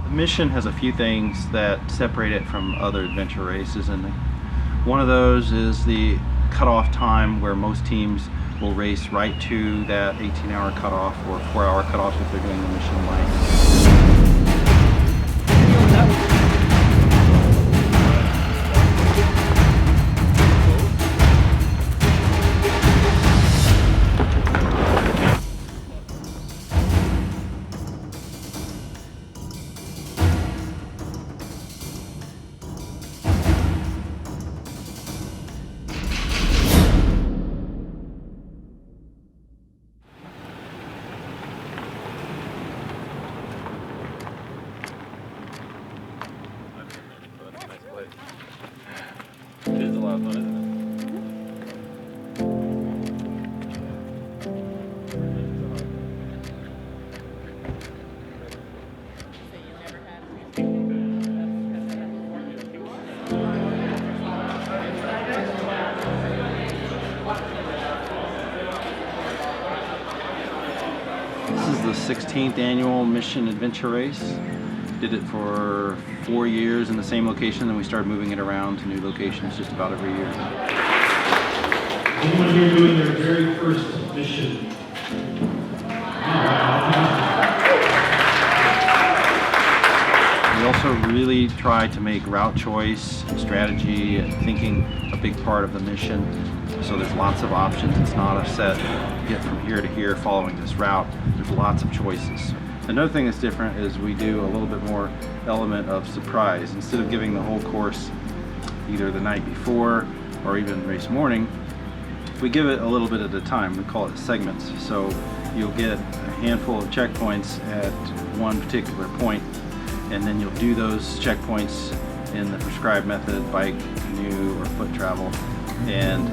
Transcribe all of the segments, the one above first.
The mission has a few things that separate it from other adventure races, and one of those is the cutoff time, where most teams will race right to that 18-hour cutoff or 4-hour cutoff if they're doing the Mission Lite. It is a lot of fun, isn't it? This is the 16th annual Mission Adventure Race. Did it for 4 years in the same location, and we started moving it around to new locations just about every year. Anyone here doing their very first mission? We also really try to make route choice, strategy, and thinking a big part of the mission. So there's lots of options. It's not a set, get from here to here following this route. There's lots of choices. Another thing that's different is we do a little bit more element of surprise. Instead of giving the whole course either the night before or even race morning, we give it a little bit at a time. We call it segments. So you'll get a handful of checkpoints at one particular point, and then you'll do those checkpoints in the prescribed method, bike, canoe, or foot travel, and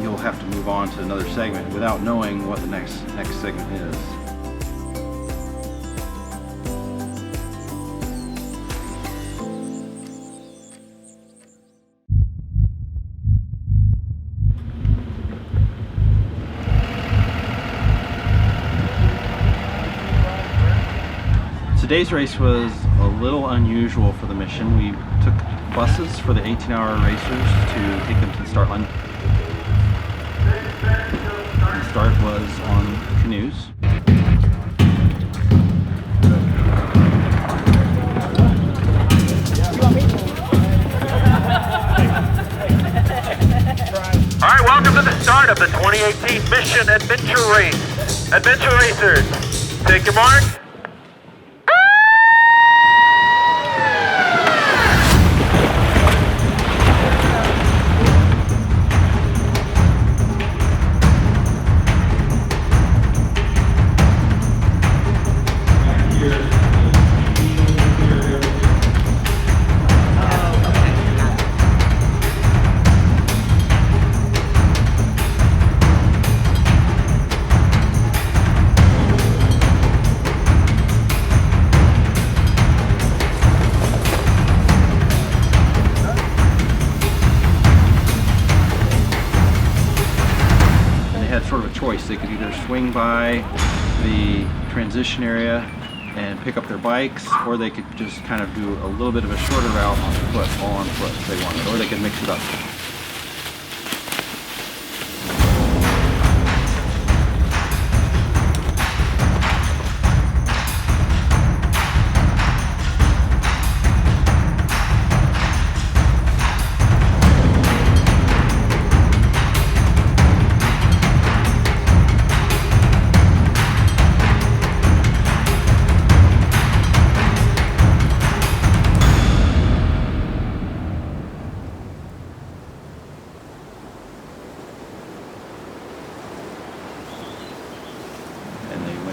you'll have to move on to another segment without knowing what the next segment is. Today's race was a little unusual for the mission. We took buses for the 18-hour racers to take them to the start line. The start was on canoes. All right, welcome to the start of the 2018 Mission Adventure Race. Adventure Racers, take your mark. Sort of a choice. They could either swing by the transition area and pick up their bikes, or they could just kind of do a little bit of a shorter route on foot, all on foot if they wanted, or they could mix it up.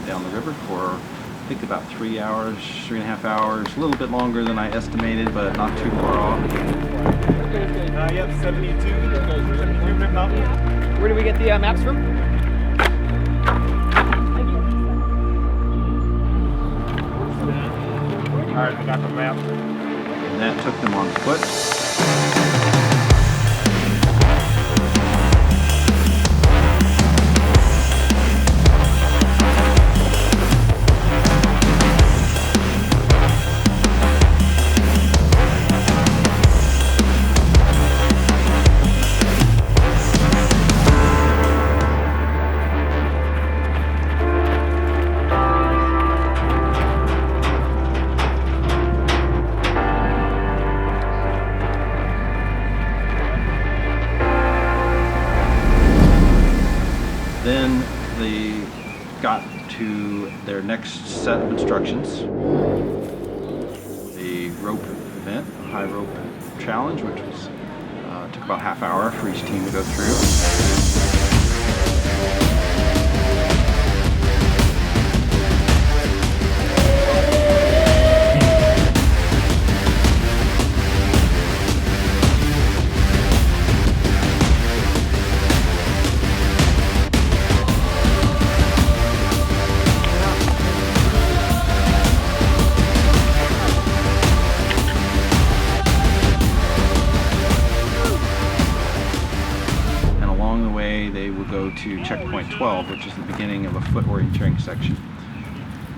Down the river for I think about 3 hours, 3.5 hours, a little bit longer than I estimated, but not too far off. Yep, 72 Rib Mountain. Where do we get the maps from? All right, we got the map. And that took them on foot. next set of instructions. A rope event, a high rope challenge, which was took about half hour for each team to go through. They will go to checkpoint 12, which is the beginning of a foot orienteering section.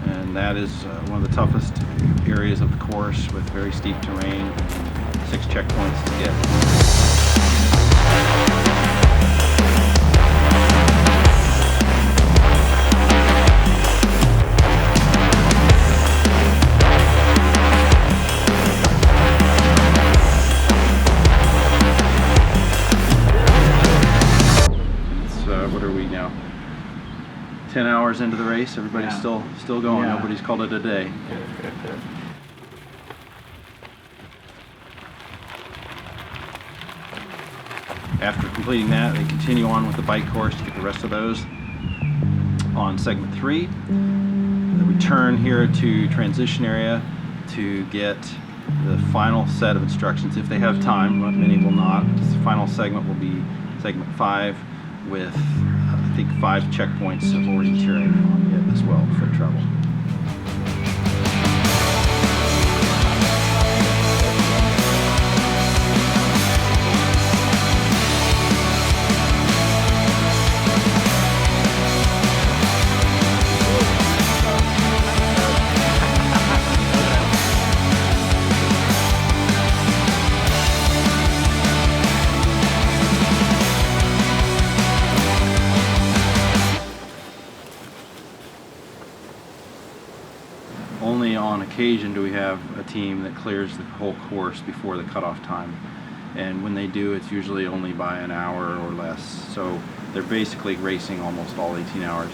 And that is one of the toughest areas of the course with very steep terrain, 6 checkpoints to get. What are we now? 10 hours into the race, everybody's still going. Yeah. Nobody's called it a day. After completing that, they continue on with the bike course to get the rest of those. On segment 3, they return here to transition area to get the final set of instructions if they have time. Many will not. The final segment will be segment 5 with I think 5 checkpoints of orienteering on it as well for travel. Only on occasion do we have a team that clears the whole course before the cutoff time, and when they do, it's usually only by an hour or less, so they're basically racing almost all 18 hours.